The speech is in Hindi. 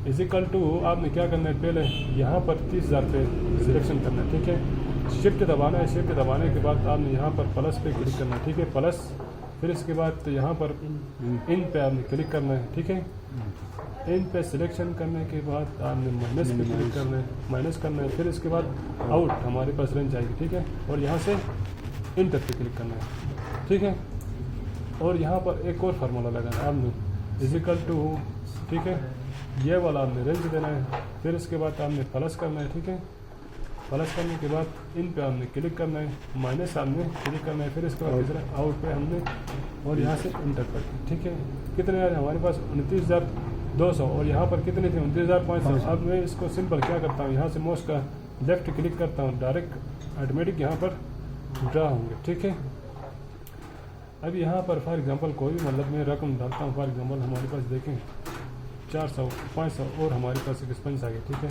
इजिकल टू आपने क्या करना है, पहले यहाँ पर 30,000 पे सिलेक्शन करना है, ठीक है। शिफ्ट दबाना है, शिफ्ट दबाने के बाद आपने यहाँ पर प्लस पे क्लिक करना है, ठीक है, प्लस। फिर इसके बाद यहाँ पर इन पे आपने क्लिक करना है, ठीक है। इन पे सिलेक्शन करने के बाद आपने माइनस पे क्लिक करना है, माइनस करना है। फिर इसके बाद आउट हमारे पास रेंज आएगी, ठीक है। और यहाँ से इंटर पे क्लिक करना है, ठीक है। और यहाँ पर एक और फार्मूला लगाना है आपने, इजिकल टू, ठीक है, ये वाला आपने रेंज देना है। फिर इसके बाद आपने प्लस करना है, ठीक है। प्लस करने के बाद इन पे आपने क्लिक करना है, माइनस आपने क्लिक करना है। फिर इसके बाद तीसरा आउट पे हमने, और यहाँ से इंटर पर, ठीक है। कितने आ रहे हमारे पास 29,200, और यहाँ पर कितने थे 29,500। अब मैं इसको सिंपल क्या करता हूँ, यहाँ से माउस का लेफ्ट क्लिक करता हूँ, डायरेक्ट ऑटोमेटिक यहाँ पर ड्रा होंगे, ठीक है। अब यहाँ पर फॉर एग्जांपल कोई भी मतलब मैं रकम डालता हूँ, फॉर एग्जांपल हमारे पास देखें 400, 500 और हमारे पास एक एक्सपेंस आ गया, ठीक है।